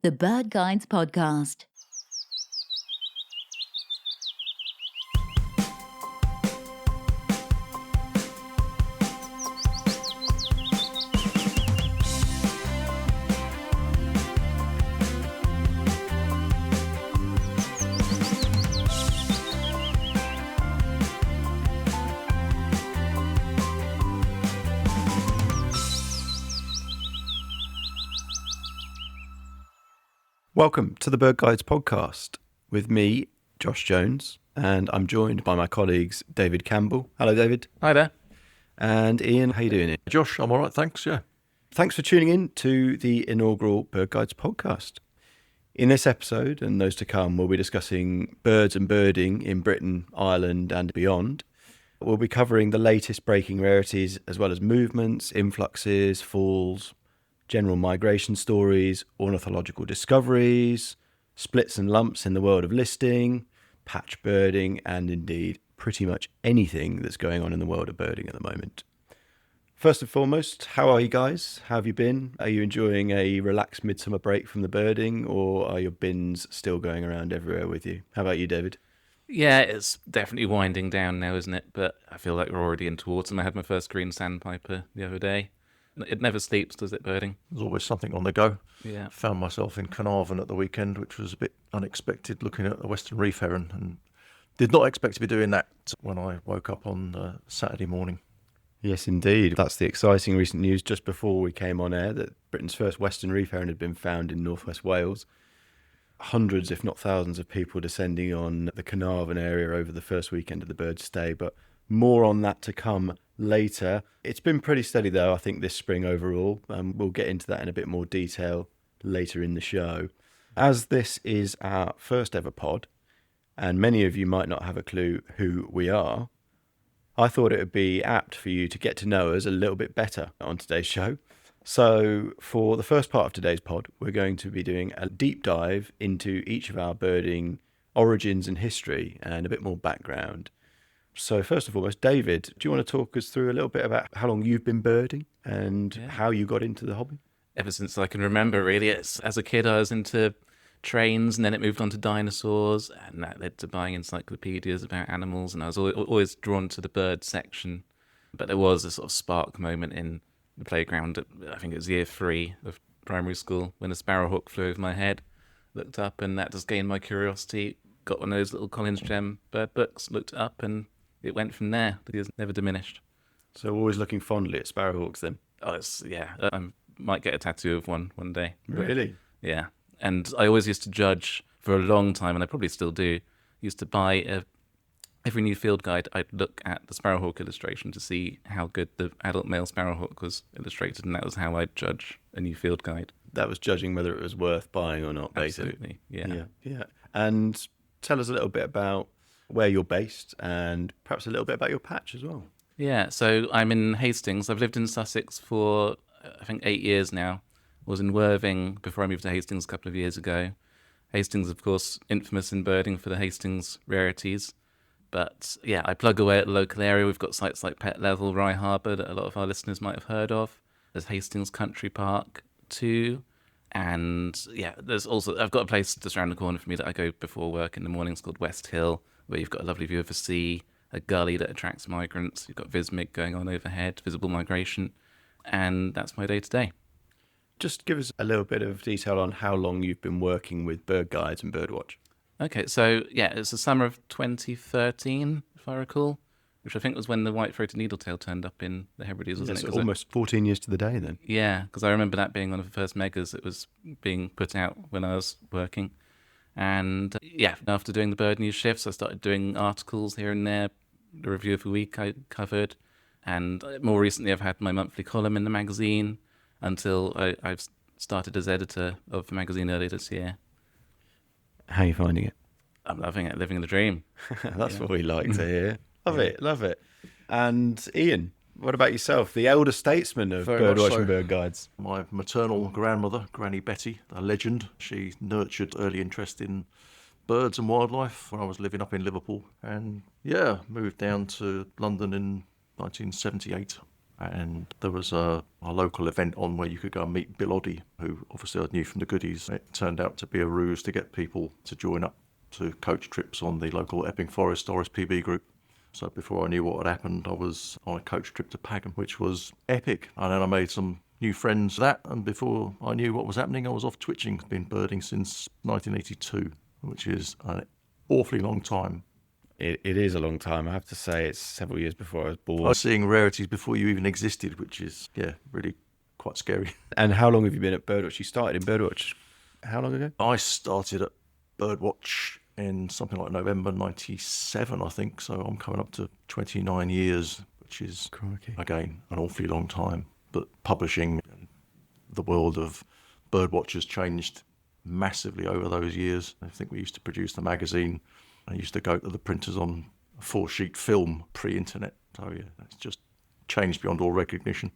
the BirdGuides Podcast. Welcome to the BirdGuides Podcast with me, Josh Jones, and I'm joined by my colleagues David Campbell. Hello, David. Hi there. And Ian, how you doing? Josh, I'm all right, thanks, yeah. Thanks for tuning in to the inaugural BirdGuides Podcast. In this episode, and those to come, we'll be discussing birds and birding in Britain, Ireland and beyond. We'll be covering the latest breaking rarities, as well as movements, influxes, falls, general migration stories, ornithological discoveries, splits and lumps in the world of listing, patch birding, and indeed pretty much anything that's going on in the world of birding at the moment. First and foremost, how are you guys? How have you been? Are you enjoying a relaxed midsummer break from the birding, or are your bins still going around everywhere with you? How about you, David? Yeah, it's definitely winding down now, isn't it? But I feel like we're already into autumn. I had my first green sandpiper the other day. It never sleeps, does it, birding? There's always something on the go. Yeah. Found myself in Carnarvon at the weekend, which was a bit unexpected, looking at the Western Reef Heron, and did not expect to be doing that when I woke up on Saturday morning. Yes, indeed. That's the exciting recent news just before we came on air that Britain's first Western Reef Heron had been found in northwest Wales. Hundreds, if not thousands, of people descending on the Carnarvon area over the first weekend of the bird's stay, but more on that to come later. It's been pretty steady though, I think, this spring overall. We'll get into that in a bit more detail later in the show. As this is our first ever pod, and many of you might not have a clue who we are, I thought it would be apt for you to get to know us a little bit better on today's show. So for the first part of today's pod, we're going to be doing a deep dive into each of our birding origins and history and a bit more background. So first and foremost, David, do you want to talk us through a little bit about how long you've been birding and how you got into the hobby? Ever since I can remember, really. As a kid, I was into trains, and then it moved on to dinosaurs, and that led to buying encyclopedias about animals, and I was always drawn to the bird section. But there was a sort of spark moment in the playground at, I think it was year 3 of primary school, when a sparrowhawk flew over my head. Looked up, and that just gained my curiosity. Got one of those little Collins Gem bird books, looked up, and it went from there. It has never diminished. So always looking fondly at sparrowhawks then? Oh, I might get a tattoo of one day. Really? Yeah. And I always used to judge for a long time, and I probably still do, used to buy every new field guide. I'd look at the sparrowhawk illustration to see how good the adult male sparrowhawk was illustrated, and that was how I'd judge a new field guide. That was judging whether it was worth buying or not, basically. Absolutely, yeah. And tell us a little bit about where you're based and perhaps a little bit about your patch as well. Yeah, so I'm in Hastings. I've lived in Sussex for, I think, 8 years now. I was in Worthing before I moved to Hastings a couple of years ago. Hastings, of course, infamous in birding for the Hastings rarities. But yeah, I plug away at the local area. We've got sites like Pett Level, Rye Harbour that a lot of our listeners might have heard of. There's Hastings Country Park too. And yeah, I've got a place just around the corner for me that I go before work in the mornings called West Hill, where you've got a lovely view of the sea, a gully that attracts migrants. You've got Vismig going on overhead, visible migration. And that's my day to day. Just give us a little bit of detail on how long you've been working with bird guides and birdwatch. Okay, so yeah, it's the summer of 2013, if I recall, which I think was when the white-throated needletail turned up in the Hebrides, wasn't it? Almost 14 years to the day then. Yeah, because I remember that being one of the first megas that was being put out when I was working. And yeah, after doing the bird news shifts, I started doing articles here and there, the review of the week I covered. And more recently, I've had my monthly column in the magazine until I've started as editor of the magazine earlier this year. How are you finding it? I'm loving it, living the dream. That's what we like to hear. Love it. And Ian, what about yourself, the elder statesman of birdwatching and bird guides? My maternal grandmother, Granny Betty, a legend, she nurtured early interest in birds and wildlife when I was living up in Liverpool. And yeah, moved down to London in 1978. and there was a local event on where you could go and meet Bill Oddie, who obviously I knew from the goodies. It turned out to be a ruse to get people to join up to coach trips on the local Epping Forest RSPB group. So before I knew what had happened, I was on a coach trip to Pagham, which was epic. And then I made some new friends that, and before I knew what was happening, I was off twitching. I've been birding since 1982, which is an awfully long time. It is a long time. I have to say it's several years before I was born. I was seeing rarities before you even existed, which is, really quite scary. And how long have you been at Birdwatch? You started in Birdwatch how long ago? I started at Birdwatch in something like November 97, I think. So I'm coming up to 29 years, which is, Crikey. again, an awfully long time. But publishing, the world of birdwatchers changed massively over those years. I think we used to produce the magazine. I used to go to the printers on a 4-sheet film pre-internet. So yeah, it's just changed beyond all recognition.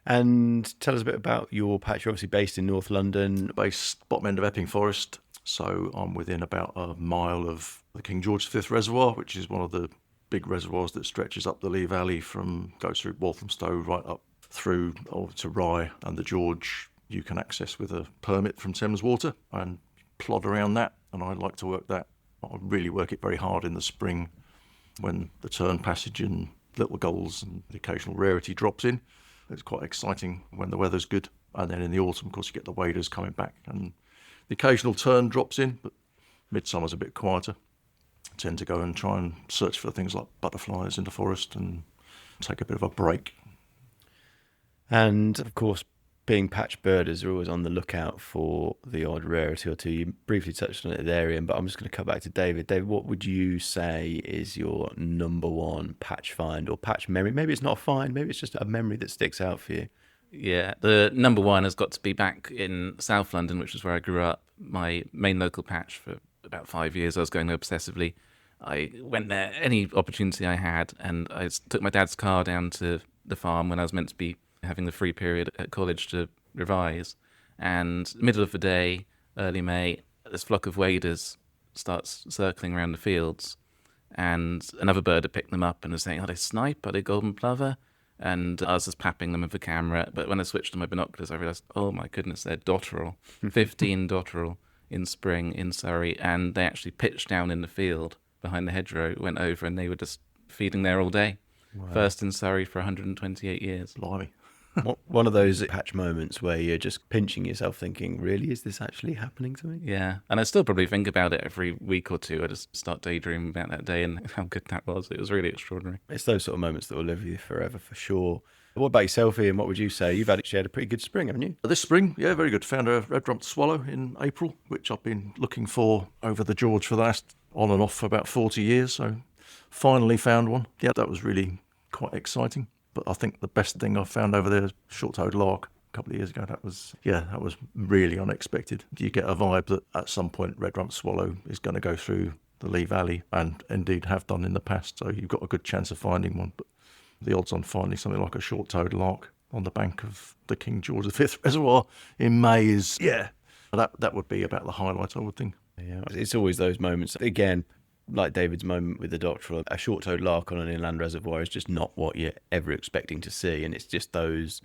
And tell us a bit about your patch. You're obviously based in North London. Based bottom end of Epping Forest. So I'm within about a mile of the King George V Reservoir, which is one of the big reservoirs that stretches up the Lee Valley goes through Walthamstow right up through to Rye, and the George you can access with a permit from Thames Water and plod around that. And I like to work that. I really work it very hard in the spring when the turn passage and little gulls and the occasional rarity drops in. It's quite exciting when the weather's good. And then in the autumn, of course, you get the waders coming back and the occasional tern drops in, but midsummer's a bit quieter. I tend to go and try and search for things like butterflies in the forest and take a bit of a break. And of course, being patch birders are always on the lookout for the odd rarity or two. You briefly touched on it there, Ian, but I'm just going to cut back to David. David, what would you say is your number one patch find or patch memory? Maybe it's not a find, maybe it's just a memory that sticks out for you. Yeah, the number one has got to be back in South London, which is where I grew up. My main local patch for about 5 years. I was going there obsessively. I went there any opportunity I had, and I took my dad's car down to the farm when I was meant to be having the free period at college to revise. And middle of the day, early May, this flock of waders starts circling around the fields, and another bird had picked them up and was saying, "Are they snipe? Are they golden plover?" And I was just papping them with the camera. But when I switched to my binoculars, I realised, oh my goodness, they're dotterel. 15 dotterel in spring in Surrey. And they actually pitched down in the field behind the hedgerow, went over, and they were just feeding there all day. Wow. First in Surrey for 128 years. Blimey. One of those patch moments where you're just pinching yourself thinking, really, is this actually happening to me? Yeah, and I still probably think about it every week or two. I just start daydreaming about that day and how good that was. It was really extraordinary. It's those sort of moments that will live with you forever, for sure. What about yourself, Ian? What would you say? You've actually had a pretty good spring, haven't you? This spring, yeah, very good. Found a red-rumped swallow in April, which I've been looking for over the George for the last on and off for about 40 years. So finally found one. Yeah, that was really quite exciting. But I think the best thing I've found over there is short-toed lark a couple of years ago. That was really unexpected. You get a vibe that at some point red-rumped swallow is going to go through the Lee Valley, and indeed have done in the past. So you've got a good chance of finding one. But the odds on finding something like a short-toed lark on the bank of the King George V Reservoir in May is, that would be about the highlight, I would think. Yeah, it's always those moments. Again, like David's moment with the dotterel, a short-toed lark on an inland reservoir is just not what you're ever expecting to see. And it's just those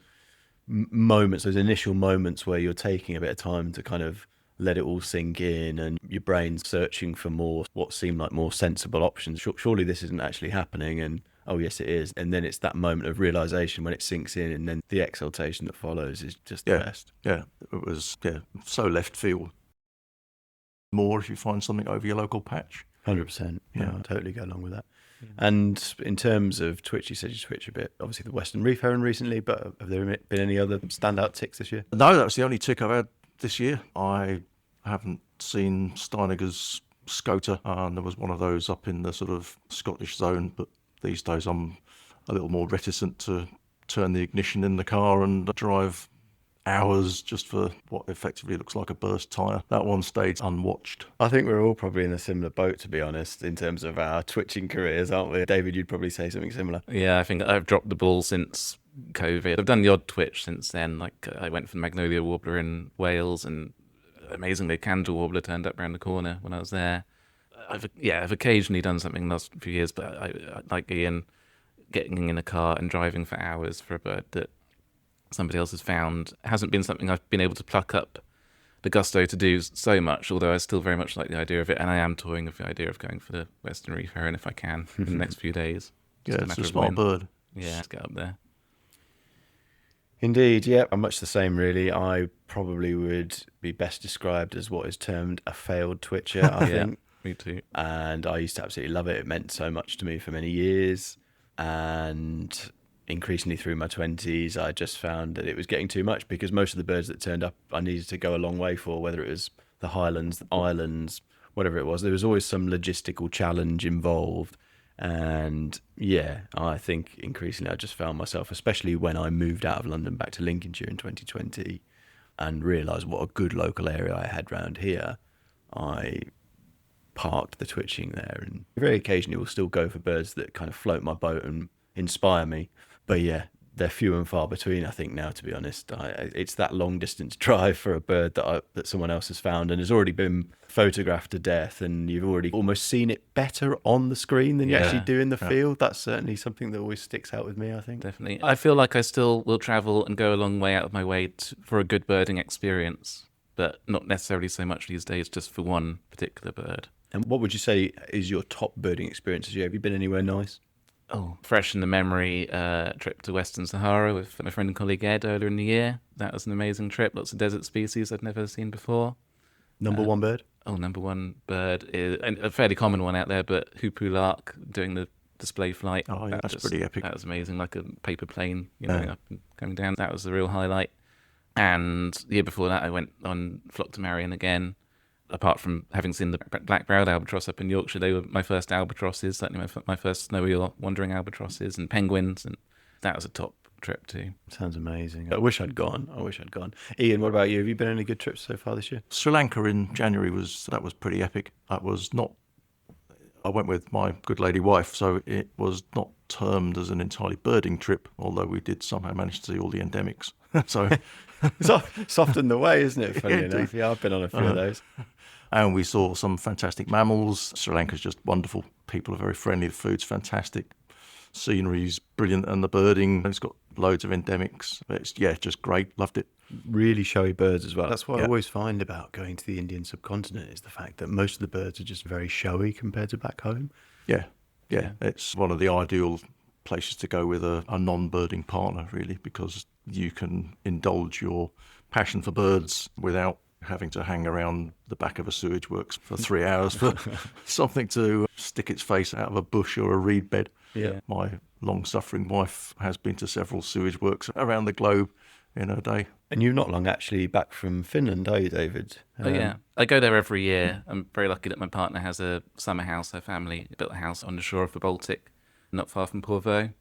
moments, those initial moments where you're taking a bit of time to kind of let it all sink in and your brain's searching for what seem like more sensible options. Surely this isn't actually happening. And oh, yes, it is. And then it's that moment of realisation when it sinks in, and then the exaltation that follows is just the best. Yeah, it was so left field. More if you find something over your local patch. 100%. Yeah, I'll totally go along with that. Yeah. And in terms of twitch, you said you twitch a bit. Obviously, the Western Reef Heron recently, but have there been any other standout ticks this year? No, that's the only tick I've had this year. I haven't seen Steineger's scoter, and there was one of those up in the sort of Scottish zone, but these days I'm a little more reticent to turn the ignition in the car and drive hours just for what effectively looks like a burst tyre. That one stayed unwatched. I think we're all probably in a similar boat, to be honest, in terms of our twitching careers, aren't we? David, you'd probably say something similar. Yeah, I think I've dropped the ball since COVID. I've done the odd twitch since then. Like I went for the magnolia warbler in Wales, and amazingly a candle warbler turned up around the corner when I was there. I've occasionally done something in the last few years, but I like Ian, getting in a car and driving for hours for a bird that somebody else has found hasn't been something I've been able to pluck up the gusto to do so much, although I still very much like the idea of it, and I am toying with the idea of going for the Western Reef Heron if I can in the next few days. Yeah, it's a smart bird. Yeah, let's get up there. Indeed, yeah, I'm much the same really. I probably would be best described as what is termed a failed twitcher, I think. Me too. And I used to absolutely love it. It meant so much to me for many years. And increasingly through my 20s, I just found that it was getting too much because most of the birds that turned up, I needed to go a long way for, whether it was the highlands, the islands, whatever it was. There was always some logistical challenge involved. And yeah, I think increasingly I just found myself, especially when I moved out of London back to Lincolnshire in 2020 and realised what a good local area I had round here, I parked the twitching there. And very occasionally we'll still go for birds that kind of float my boat and inspire me. But yeah, they're few and far between, I think, now, to be honest. It's that long distance drive for a bird that someone else has found and has already been photographed to death, and you've already almost seen it better on the screen than you actually do in the field. That's certainly something that always sticks out with me, I think. Definitely. I feel like I still will travel and go a long way out of my way for a good birding experience, but not necessarily so much these days just for one particular bird. And what would you say is your top birding experience? Have you been anywhere nice? Oh, fresh in the memory, trip to Western Sahara with my friend and colleague Ed earlier in the year. That was an amazing trip. Lots of desert species I'd never seen before. Number one bird? Oh, number one bird is a fairly common one out there, but hoopoo lark doing the display flight. Oh, yeah, that's pretty epic. That was amazing, like a paper plane, up and coming down. That was the real highlight. And the year before that, I went on flock to Marion again. Apart from having seen the black-browed albatross up in Yorkshire, they were my first albatrosses, certainly my first snowy or wandering albatrosses and penguins, and that was a top trip too. Sounds amazing. I wish I'd gone. Ian, what about you? Have you been on any good trips so far this year? Sri Lanka in January was pretty epic. I went with my good lady wife, so it was not termed as an entirely birding trip, although we did somehow manage to see all the endemics. So it's often the way, isn't it? Funny enough. Yeah, I've been on a few of those. And we saw some fantastic mammals. Sri Lanka's just wonderful. People are very friendly. The food's fantastic. Scenery's brilliant, and the birding, it's got loads of endemics. It's just great. Loved it. Really showy birds as well. That's what I always find about going to the Indian subcontinent is the fact that most of the birds are just very showy compared to back home. Yeah. It's one of the ideal places to go with a non-birding partner, really, because you can indulge your passion for birds without having to hang around the back of a sewage works for 3 hours for something to stick its face out of a bush or a reed bed. Yeah. My long-suffering wife has been to several sewage works around the globe in her day. And you're not long actually back from Finland, are you, David? Yeah. I go there every year. I'm very lucky that my partner has a summer house. Her family built a house on the shore of the Baltic, not far from Porvoo,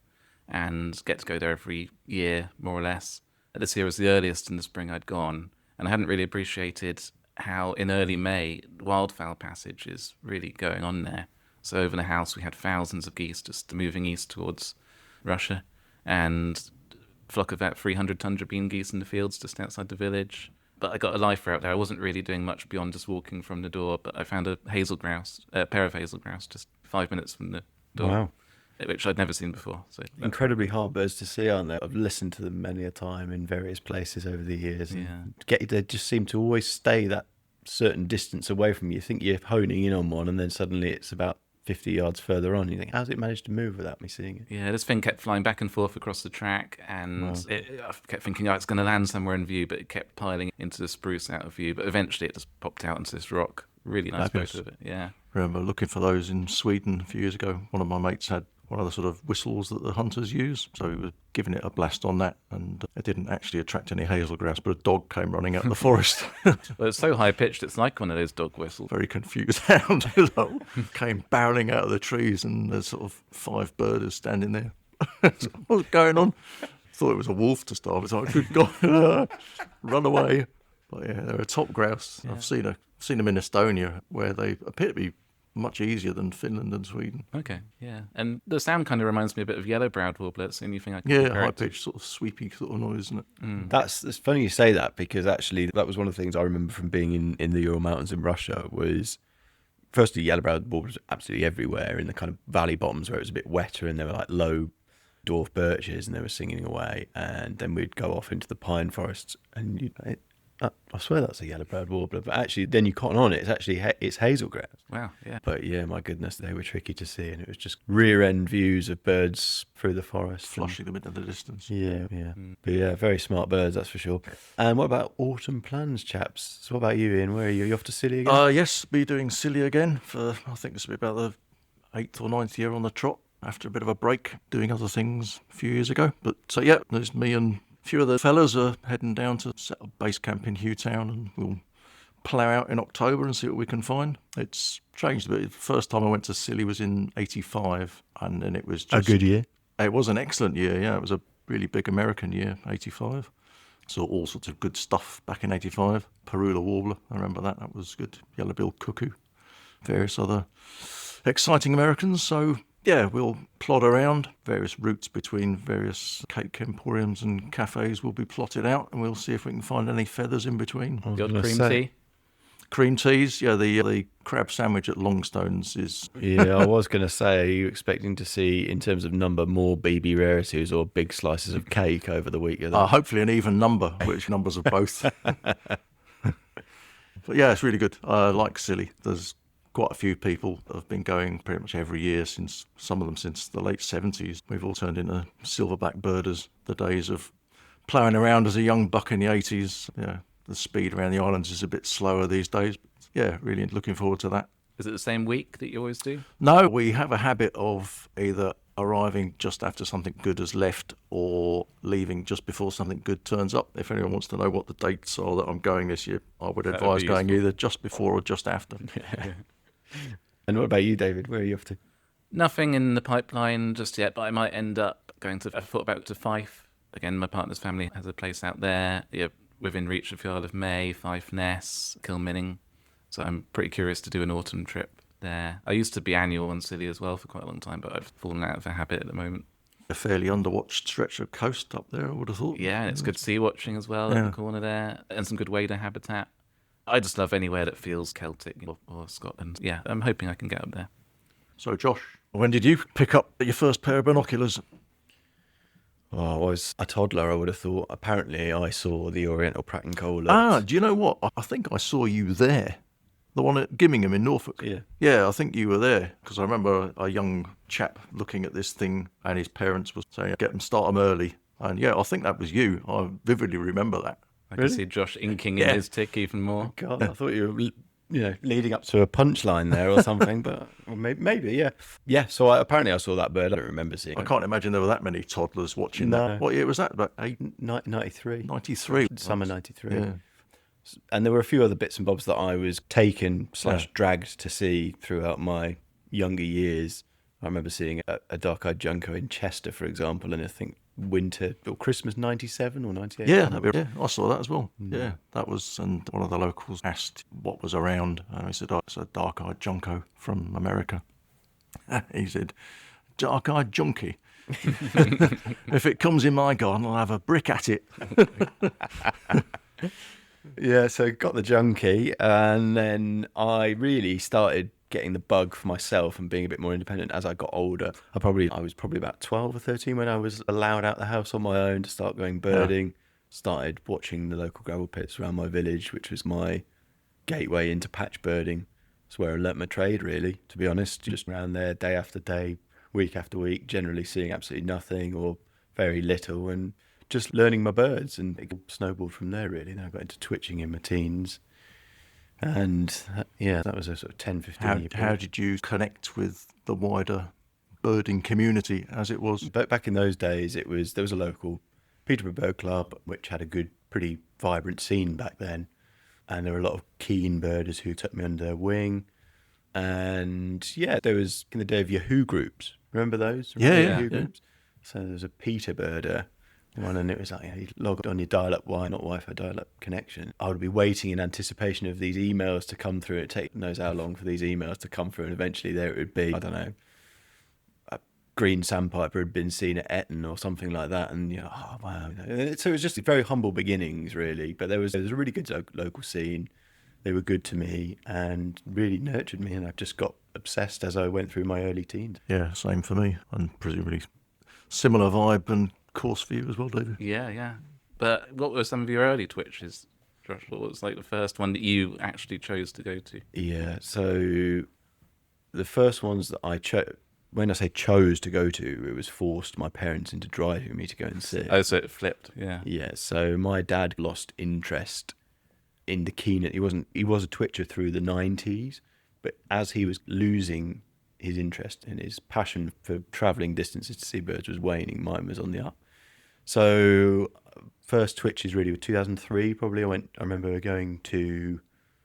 and get to go there every year, more or less. This year was the earliest in the spring I'd gone, and I hadn't really appreciated how in early May wildfowl passage is really going on there. So over the house we had thousands of geese just moving east towards Russia, and a flock of about 300 tundra bean geese in the fields just outside the village. But I got a lifer out there. I wasn't really doing much beyond just walking from the door, but I found a pair of hazel grouse just 5 minutes from the door. Wow. Which I'd never seen before. So incredibly hard birds to see, aren't they? I've listened to them many a time in various places over the years. And they just seem to always stay that certain distance away from you. You think you're honing in on one, and then suddenly it's about 50 yards further on. You think, how's it managed to move without me seeing it? Yeah, this thing kept flying back and forth across the track, and I kept thinking, it's going to land somewhere in view, but it kept piling into the spruce out of view. But eventually it just popped out into this rock. Really nice photo of it, yeah. I remember looking for those in Sweden a few years ago. One of my mates had one of the sort of whistles that the hunters use, so he was giving it a blast on that, and it didn't actually attract any hazel grouse, but a dog came running out of the forest. Well, it's so high-pitched, it's like one of those dog whistles. Very confused hound came barreling out of the trees, and there's sort of 5 birders standing there. What's going on? Thought it was a wolf to start with, so I could go run away. But yeah, they're a top grouse. Yeah. I've seen them in Estonia, where they appear to be much easier than Finland and Sweden. Okay, yeah. And the sound kind of reminds me a bit of yellow-browed warbler. It's the only thing I can compare high-pitched, sort of sweepy sort of noise, isn't it? It's funny you say that, because actually that was one of the things I remember from being in the Ural Mountains in Russia was, firstly, yellow-browed warblers absolutely everywhere in the kind of valley bottoms where it was a bit wetter and there were like low dwarf birches and they were singing away, and then we'd go off into the pine forests and I swear that's a yellow-browed warbler, but actually then you cotton on it, it's actually it's hazelgrass. Wow, yeah. But yeah, my goodness, they were tricky to see, and it was just rear-end views of birds through the forest. Flushing them into the distance. Yeah. But yeah, very smart birds, that's for sure. And what about autumn plans, chaps? So what about you, Ian? Where are you? Are you off to Scilly again? Yes, be doing Scilly again for, I think this will be about the 8th or 9th year on the trot, after a bit of a break doing other things a few years ago. But so yeah, there's me and a few of the fellas are heading down to set up base camp in Hewtown, and we'll plough out in October and see what we can find. It's changed a bit. The first time I went to Scilly was in 85, and then it was just a good year. It was an excellent year, yeah. It was a really big American year, 85. Saw all sorts of good stuff back in 85. Parula warbler, I remember that. That was good. Yellow-billed cuckoo. Various other exciting Americans. So yeah, we'll plod around. Various routes between various cake emporiums and cafes will be plotted out, and we'll see if we can find any feathers in between. The odd cream tea. Cream teas, yeah. The crab sandwich at Longstones is. Yeah, I was going to say, are you expecting to see, in terms of number, more BB rarities or big slices of cake over the week? Hopefully an even number, which numbers of both. But yeah, it's really good. I like Scilly. There's quite a few people that have been going pretty much every year since, some of them since the late 70s. We've all turned into silverback birders. The days of ploughing around as a young buck in the 80s. Yeah, the speed around the islands is a bit slower these days. Yeah, really looking forward to that. Is it the same week that you always do? No, we have a habit of either arriving just after something good has left or leaving just before something good turns up. If anyone wants to know what the dates are that I'm going this year, I would advise going either just before or just after. And what about you, David? Where are you off to? Nothing in the pipeline just yet, but I might end up going to, I thought about to Fife. Again, my partner's family has a place out there, within reach of the Isle of May, Fife Ness, Kilminning. So I'm pretty curious to do an autumn trip there. I used to be annual on Scilly as well for quite a long time, but I've fallen out of the habit at the moment. A fairly underwatched stretch of coast up there, I would have thought. Yeah, and it's good sea watching as well in the corner there, and some good wader habitat. I just love anywhere that feels Celtic or Scotland. Yeah, I'm hoping I can get up there. So, Josh, when did you pick up your first pair of binoculars? Oh, I was a toddler, I would have thought. Apparently, I saw the Oriental Pratt&Cola. Do you know what? I think I saw you there. The one at Gimmingham in Norfolk. Yeah, I think you were there, because I remember a young chap looking at this thing, and his parents were saying, start them early. And yeah, I think that was you. I vividly remember that. I can see Josh inking in his tick even more. God, I thought you were, leading up to a punchline there or something, but maybe, yeah. Yeah, so apparently I saw that bird. I don't remember seeing it. I can't imagine there were that many toddlers watching that. What year was that? About 93. 93. Summer 93. Yeah. And there were a few other bits and bobs that I was taken / dragged to see throughout my younger years. I remember seeing a dark-eyed junco in Chester, for example, and I think winter or Christmas 97 or 98. Yeah, I saw that as well. Yeah, that was, and one of the locals asked what was around, and I said, it's a dark-eyed junco from America. He said, dark-eyed junkie. If it comes in my garden, I'll have a brick at it. Yeah, so got the junkie, and then I really started getting the bug for myself and being a bit more independent as I got older. I was probably about 12 or 13 when I was allowed out the house on my own to start going birding. Started watching the local gravel pits around my village, which was my gateway into patch birding. It's where I learnt my trade, really, to be honest. Just around there, day after day, week after week, generally seeing absolutely nothing or very little, and just learning my birds, and it snowballed from there, really. Then I got into twitching in my teens. And that was a sort of 10, 15 year period. How did you connect with the wider birding community as it was? Back in those days, there was a local Peterborough Bird Club, which had a good, pretty vibrant scene back then. And there were a lot of keen birders who took me under their wing. And there was in the day of Yahoo groups. Remember those? Yahoo groups? So there was a Peter birder one, and it was like, you logged on your dial-up not Wi-Fi, dial-up connection. I would be waiting in anticipation of these emails to come through. It'd take knows how long for these emails to come through, and eventually there it would be, I don't know, a green sandpiper had been seen at Eton or something like that, and oh wow. So it was just very humble beginnings, really. But there was a really good local scene. They were good to me and really nurtured me, and I've just got obsessed as I went through my early teens. Yeah, same for me, and presumably Similar vibe and course for you as well, David. Yeah. But what were some of your early twitches, Josh? What was like the first one that you actually chose to go to? Yeah, so the first ones that I chose, when I say chose to go to, it was forced my parents into driving me to go and see. Oh, so it flipped, yeah. Yeah, so my dad lost interest in the keen. He was a twitcher through the 90s, but as he was losing his interest and his passion for travelling distances to see birds was waning, mine was on the up. So first twitches really were 2003 probably. I remember going to,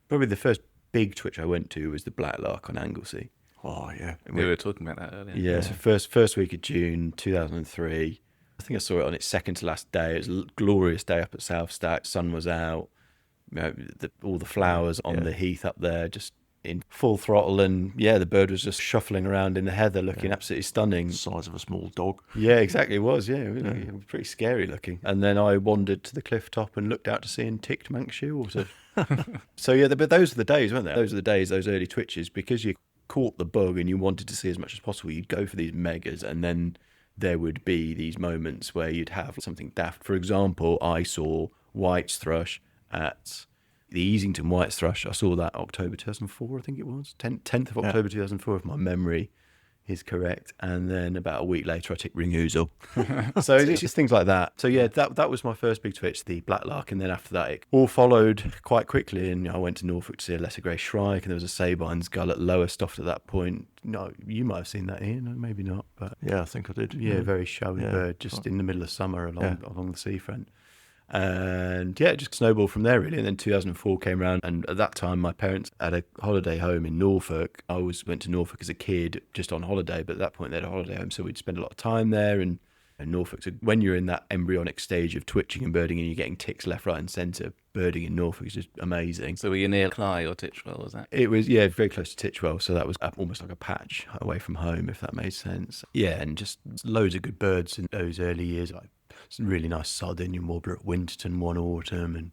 probably the first big twitch I went to was the blacklark on Anglesey. Oh, yeah. We were talking about that earlier. Yeah, so first week of June 2003. I think I saw it on its second to last day. It was a glorious day up at South Stack. Sun was out. You know, all the flowers on the heath up there, just in full throttle. And yeah, the bird was just shuffling around in the heather, looking absolutely stunning. The size of a small dog. Yeah, exactly. It was. Yeah, it was pretty scary looking. And then I wandered to the cliff top and looked out to sea and ticked Manx shearwater. So yeah, but those are the days, weren't they? Those are the days, those early twitches, because you caught the bug and you wanted to see as much as possible. You'd go for these megas, and then there would be these moments where you'd have something daft. For example, I saw White's thrush at the Easington White's thrush. I saw that October 2004, I think it was. 10th of October 2004, if my memory is correct. And then about a week later, I ticked ringouzel. So it's just things like that. So yeah, that was my first big twitch, the blacklark. And then after that, it all followed quite quickly. And I went to Norfolk to see a lesser grey shrike, and there was a Sabine's gull at Lowestoft at that point. No, you might have seen that, Ian. No, maybe not. But Yeah, I think I did. yeah, very showy bird, just in the middle of summer along the seafront. And yeah, it just snowballed from there really. And then 2004 came around, and at that time my parents had a holiday home in Norfolk. I always went to Norfolk as a kid just on holiday, but at that point they had a holiday home, so we'd spend a lot of time there. And Norfolk, so when you're in that embryonic stage of twitching and birding and you're getting ticks left, right and centre, birding in Norfolk is just amazing. So were you near Cly or Titchwell, was that? It was, yeah, very close to Titchwell, so that was almost like a patch away from home, if that made sense. Yeah, and just loads of good birds in those early years, like some really nice Sardinian warbler at Winterton one autumn, and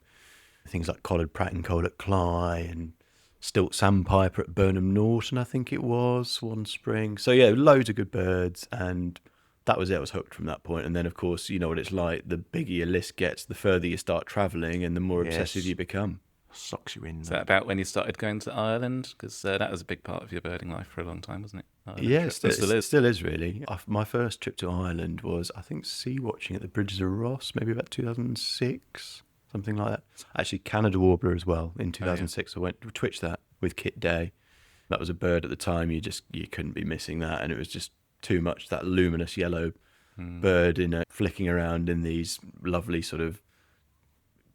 things like collared Pratt and Cole at Cly, and stilt sandpiper at Burnham Norton, I think it was, one spring. So yeah, loads of good birds, and that was it. I was hooked from that point. And then, of course, you know what it's like. The bigger your list gets, the further you start travelling and the more obsessive you become. Sucks you in. Is that about when you started going to Ireland? Because that was a big part of your birding life for a long time, wasn't it? Ireland Yeah, trip. it still is really. My first trip to Ireland was, I think, sea watching at the Bridges of Ross, maybe about 2006, something like that. Actually, Canada warbler as well in 2006. I went to twitch that with Kit Day. That was a bird at the time. You couldn't be missing that, and it was just too much. That luminous yellow bird flicking around in these lovely sort of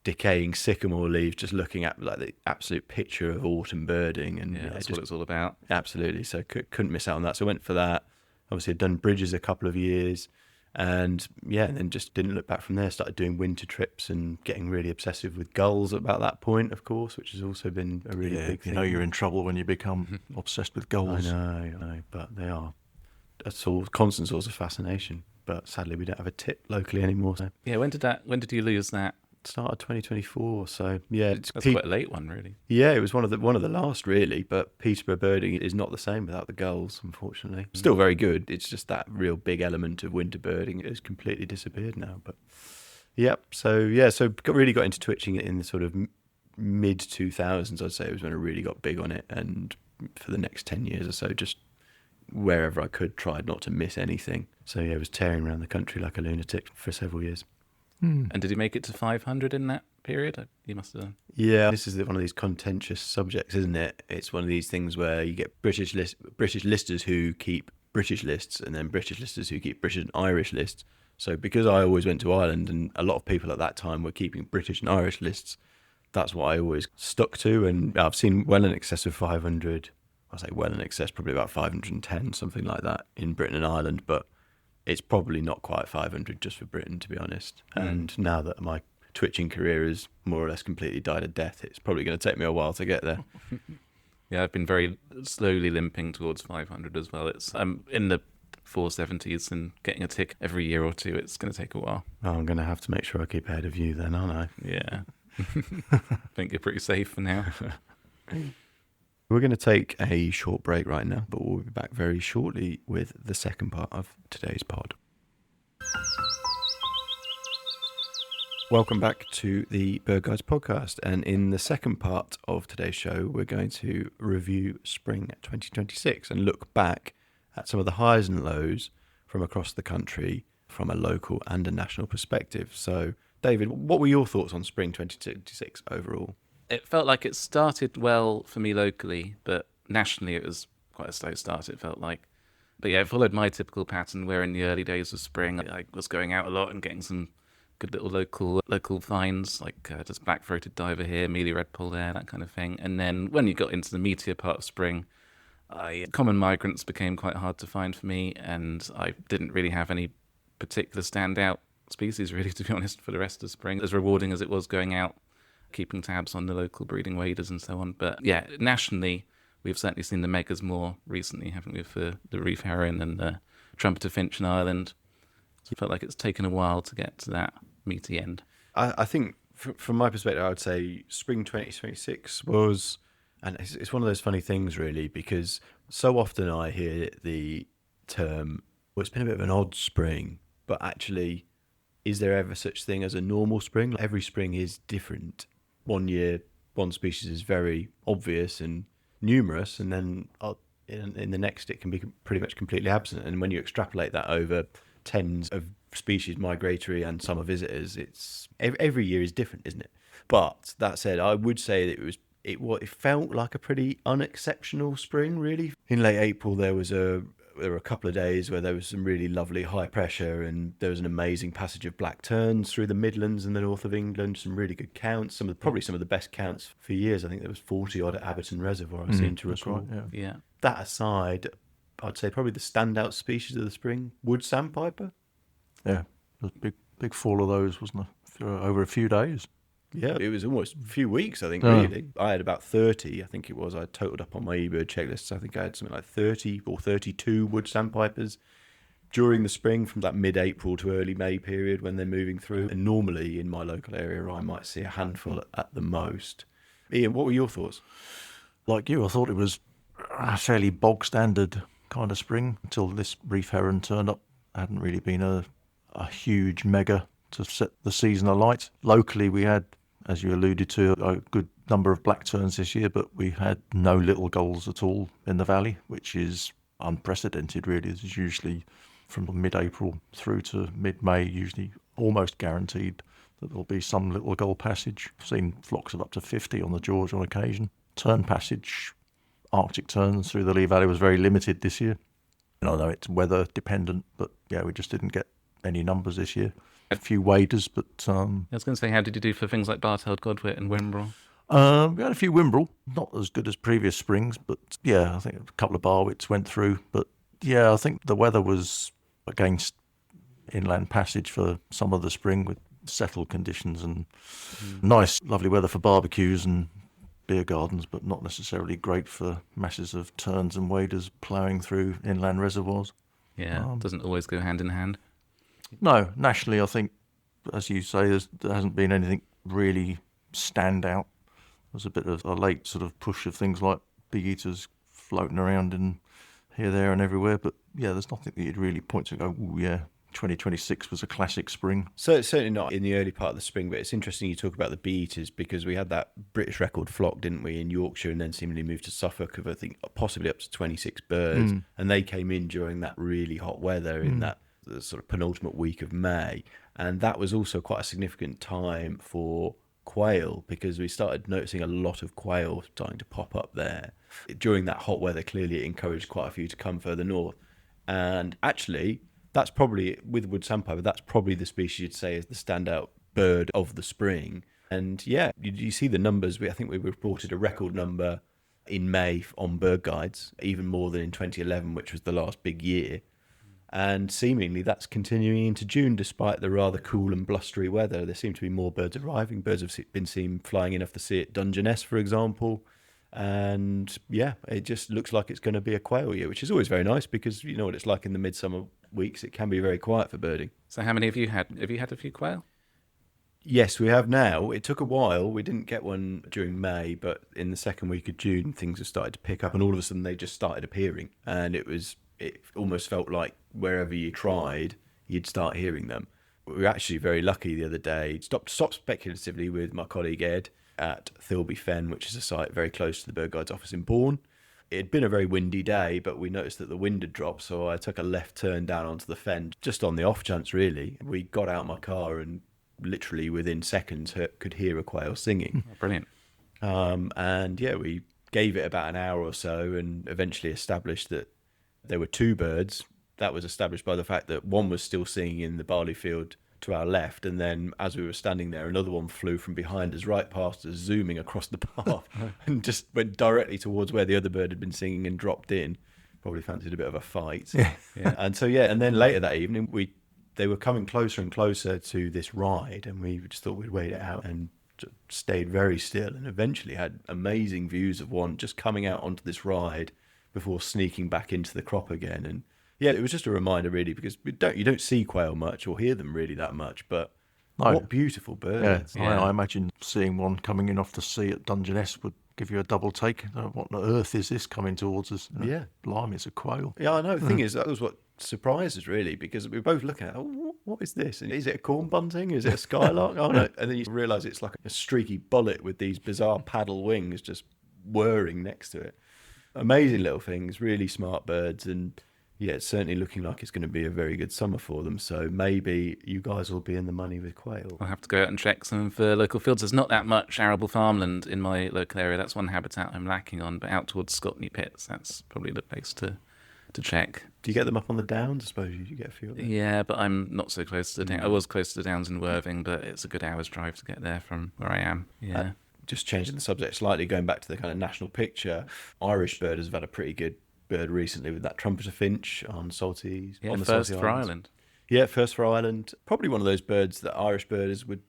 decaying sycamore leaves, just looking at like the absolute picture of autumn birding. And that's what it's all about. Absolutely. So couldn't miss out on that. So I went for that. Obviously I'd done Bridges a couple of years, and then just didn't look back from there. Started doing winter trips and getting really obsessive with gulls about that point, of course, which has also been a really big thing. You know you're in trouble when you become obsessed with gulls. I know, but they are a constant source of fascination. But sadly, we don't have a tip locally anymore. So Yeah, when did you lose that? started 2024. So yeah, That's quite a late one, really. Yeah, it was one of the last really. But Peterborough birding is not the same without the gulls, unfortunately. Still very good. It's just that real big element of winter birding has completely disappeared now. But so really got into twitching in the sort of mid 2000s. I'd say it was when I really got big on it, and for the next 10 years or so, just wherever I could, tried not to miss anything. So yeah, I was tearing around the country like a lunatic for several years. And did you make it to 500 in that period? You must have done. Yeah, this is one of these contentious subjects, isn't it? It's one of these things where you get British listers who keep British lists, and then British listers who keep British and Irish lists. So because I always went to Ireland, and a lot of people at that time were keeping British and Irish lists, that's what I always stuck to. And I've seen well in excess of 500. I say well in excess, probably about 510, something like that, in Britain and Ireland, but it's probably not quite 500 just for Britain, to be honest. And now that my twitching career is more or less completely died a death, it's probably going to take me a while to get there. Yeah, I've been very slowly limping towards 500 as well. I'm in the 470s, and getting a tick every year or two, it's going to take a while. Oh, I'm going to have to make sure I keep ahead of you then, aren't I? Yeah. I think you're pretty safe for now. We're going to take a short break right now, but we'll be back very shortly with the second part of today's pod. Welcome back to the BirdGuides Podcast. And in the second part of today's show, we're going to review spring 2026 and look back at some of the highs and lows from across the country from a local and a national perspective. So, David, what were your thoughts on spring 2026 overall? It felt like it started well for me locally, but nationally it was quite a slow start, it felt like. But yeah, it followed my typical pattern where in the early days of spring, I was going out a lot and getting some good little local finds, like just black-throated diver here, mealy redpoll there, that kind of thing. And then when you got into the meatier part of spring, common migrants became quite hard to find for me, and I didn't really have any particular standout species, really, to be honest, for the rest of spring. As rewarding as it was going out, keeping tabs on the local breeding waders and so on. But yeah, nationally, we've certainly seen the megas more recently, haven't we, for the reef heron and the trumpeter finch in Ireland. So it felt like it's taken a while to get to that meaty end. I think from my perspective, I would say spring 2026 was, and it's one of those funny things really, because so often I hear the term, well, it's been a bit of an odd spring, but actually, is there ever such thing as a normal spring? Every spring is different. One year, one species is very obvious and numerous, and then in the next it can be pretty much completely absent. And when you extrapolate that over tens of species, migratory and summer visitors, it's every year is different, isn't it? But that said, I would say that it felt like a pretty unexceptional spring, really. In late April, there were a couple of days where there was some really lovely high pressure, and there was an amazing passage of black terns through the Midlands and the north of England. Some really good counts, probably some of the best counts for years. I think there was 40 odd at Abberton Reservoir, I seem to recall. Right, Yeah. That aside, I'd say probably the standout species of the spring, Wood Sandpiper. Yeah, there was a big fall of those, wasn't there, over a few days. Yeah, it was almost a few weeks, I think, Yeah. really. I had about 30, I think it was. I totaled up on my eBird checklists. I think I had something like 30 or 32 Wood Sandpipers during the spring, from that mid-April to early May period when they're moving through. And normally in my local area, I might see a handful at the most. Ian, what were your thoughts? Like you, I thought it was a fairly bog standard kind of spring until this reef heron turned up. Hadn't really been a huge mega to set the season alight. Locally, we had, as you alluded to, a good number of black terns this year, but we had no little gulls at all in the valley, which is unprecedented, really. It's usually from mid-April through to mid-May, usually almost guaranteed that there'll be some little gull passage. I've seen flocks of up to 50 on the George on occasion. Tern passage, Arctic terns through the Lee Valley was very limited this year. And I know it's weather dependent, but yeah, we just didn't get any numbers this year. A few waders, but I was going to say, how did you do for things like bar-tailed godwit and wimbrel? we had a few wimbrel, not as good as previous springs, but yeah, I think a couple of barwits went through. But yeah, I think the weather was against inland passage for some of the spring with settled conditions and nice, lovely weather for barbecues and beer gardens, but not necessarily great for masses of terns and waders ploughing through inland reservoirs. Yeah, doesn't always go hand in hand. No, nationally, I think, as you say, there hasn't been anything really stand out. There's a bit of a late sort of push of things like big eaters floating around in here, there and everywhere. But yeah, there's nothing that you'd really point to and go, oh yeah, 2026 was a classic spring. So it's certainly not in the early part of the spring, but it's interesting you talk about the bee-eaters, because we had that British record flock, didn't we, in Yorkshire, and then seemingly moved to Suffolk of, I think, possibly up to 26 birds. And they came in during that really hot weather in that the sort of penultimate week of May. And that was also quite a significant time for quail, because we started noticing a lot of quail starting to pop up there. During that hot weather, clearly it encouraged quite a few to come further north. And actually, that's probably, with Wood Sandpiper, that's probably the species you'd say is the standout bird of the spring. And yeah, you see the numbers. I think we reported a record number in May on BirdGuides, even more than in 2011, which was the last big year. And seemingly that's continuing into June, despite the rather cool and blustery weather. There seem to be more birds arriving. Birds have been seen flying in off the sea at Dungeness, for example. And yeah, it just looks like it's going to be a quail year, which is always very nice, because you know what it's like in the midsummer weeks. It can be very quiet for birding. So how many have you had? Have you had a few quail? Yes, we have now. It took a while. We didn't get one during May, but in the second week of June, things have started to pick up, and all of a sudden they just started appearing. And it almost felt like wherever you tried, you'd start hearing them. We were actually very lucky the other day. Stopped speculatively with my colleague Ed at Thilby Fen, which is a site very close to the Bird Guides office in Bourne. It had been a very windy day, but we noticed that the wind had dropped, so I took a left turn down onto the fen, just on the off chance, really. We got out my car and literally within seconds could hear a quail singing. Oh, brilliant. And yeah, we gave it about an hour or so and eventually established that there were two birds. That was established by the fact that one was still singing in the barley field to our left, and then as we were standing there, another one flew from behind us, right past us, zooming across the path, and just went directly towards where the other bird had been singing and dropped in. Probably fancied a bit of a fight. Yeah. And then later that evening, they were coming closer and closer to this ride, and we just thought we'd wait it out and stayed very still, and eventually had amazing views of one just coming out onto this ride before sneaking back into the crop again. And yeah, it was just a reminder, really, because you don't see quail much or hear them really that much, but what beautiful birds. Yeah. I imagine seeing one coming in off the sea at Dungeness would give you a double take. What on earth is this coming towards us? Yeah. Blimey, it's a quail. Yeah, I know. The thing is, that was what surprised us, really, because we were both looking at, what is this? Is it a corn bunting? Is it a skylark? Oh, no. And then you realise it's like a streaky bullet with these bizarre paddle wings just whirring next to it. Amazing little things, really smart birds, and yeah, it's certainly looking like it's going to be a very good summer for them. So maybe you guys will be in the money with quail. I'll have to go out and check some of the local fields. There's not that much arable farmland in my local area. That's one habitat I'm lacking on. But out towards Scotney Pits, that's probably the place to check. Do you get them up on the downs? I suppose you get a few of them. Yeah, but I'm not so close to the downs. I was close to the downs in Worthing, but it's a good hour's drive to get there from where I am. Yeah. Just changing the subject slightly, going back to the kind of national picture, Irish birders have had a pretty good bird recently with that trumpeter finch on Salties. Yeah, on the first Salty for Islands. Ireland. Yeah, first for Ireland. Probably one of those birds that Irish birders would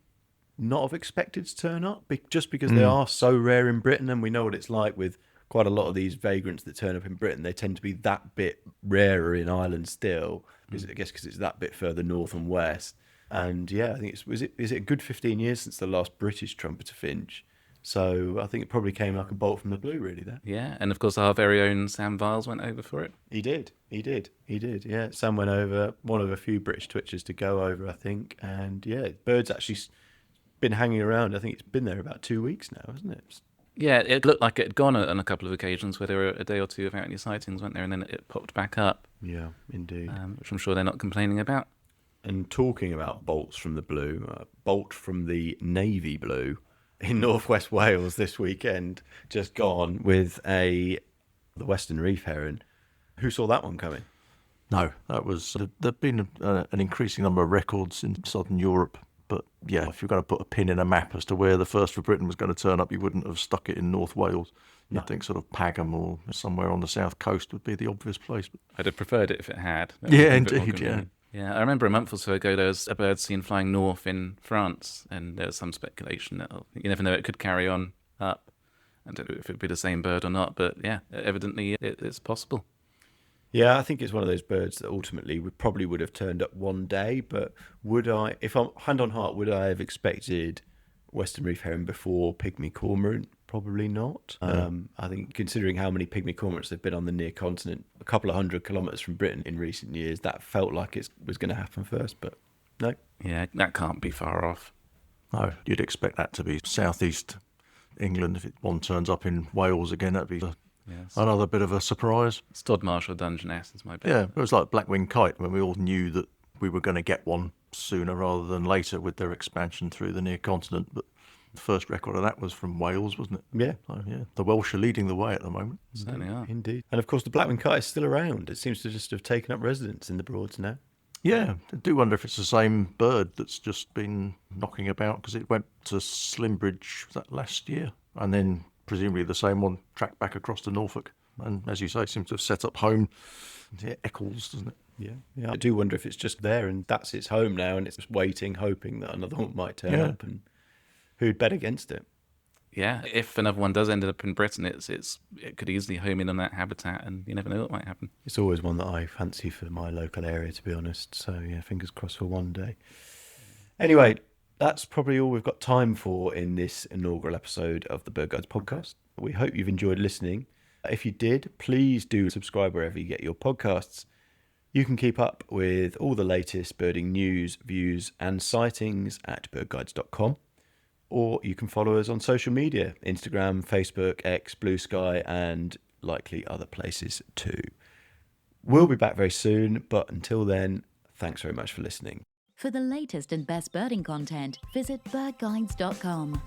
not have expected to turn up, just because they are so rare in Britain, and we know what it's like with quite a lot of these vagrants that turn up in Britain. They tend to be that bit rarer in Ireland still, I guess because it's that bit further north and west. And yeah, I think is it a good 15 years since the last British trumpeter finch? So I think it probably came like a bolt from the blue, really, there. Yeah, and of course our very own Sam Viles went over for it. He did. Yeah, Sam went over, one of a few British twitchers to go over, I think. And yeah, bird's actually been hanging around. I think it's been there about 2 weeks now, hasn't it? Yeah, it looked like it had gone on a couple of occasions where there were a day or two without any sightings, weren't there? And then it popped back up. Yeah, indeed. Which I'm sure they're not complaining about. And talking about bolts from the blue, a bolt from the navy blue in northwest Wales this weekend, just gone with the Western Reef Heron. Who saw that one coming? No, that was there've been an increasing number of records in southern Europe, but yeah, if you're going to put a pin in a map as to where the first for Britain was going to turn up, you wouldn't have stuck it in North Wales. You'd think sort of Pagham or somewhere on the south coast would be the obvious place. I'd have preferred it if it had. Yeah, indeed, yeah. Yeah, I remember a month or so ago there was a bird seen flying north in France, and there was some speculation that you never know, it could carry on up. I don't know if it would be the same bird or not, but yeah, evidently it's possible. Yeah, I think it's one of those birds that ultimately would have turned up one day, but if I'm hand on heart, would I have expected Western Reef Heron before pygmy cormorant? Probably not. I think considering how many pygmy cormorants have been on the near continent, a couple of 100 kilometres from Britain in recent years, that felt like it was going to happen first, but no. Yeah, that can't be far off. No, you'd expect that to be southeast England. If one turns up in Wales again, that'd be another bit of a surprise. Stodmarsh or Dungeness is my bet. Yeah, it was like black-winged kite when we all knew that we were going to get one sooner rather than later with their expansion through the near continent, but the first record of that was from Wales, wasn't it? Yeah. So, yeah. The Welsh are leading the way at the moment. Certainly are. Indeed. And of course, the black-winged kite is still around. It seems to just have taken up residence in the Broads now. Yeah, I do wonder if it's the same bird that's just been knocking about, because it went to Slimbridge last year, and then presumably the same one tracked back across to Norfolk. And as you say, seems to have set up home near Eccles, doesn't it? Yeah. I do wonder if it's just there and that's its home now, and it's just waiting, hoping that another one might turn up, and who'd bet against it? Yeah, if another one does end up in Britain, it could easily home in on that habitat, and you never know what might happen. It's always one that I fancy for my local area, to be honest. So yeah, fingers crossed for one day. Anyway, that's probably all we've got time for in this inaugural episode of the BirdGuides Podcast. We hope you've enjoyed listening. If you did, please do subscribe wherever you get your podcasts. You can keep up with all the latest birding news, views and sightings at birdguides.com, or you can follow us on social media, Instagram, Facebook, X, Blue Sky and likely other places too. We'll be back very soon, but until then, thanks very much for listening. For the latest and best birding content, visit birdguides.com.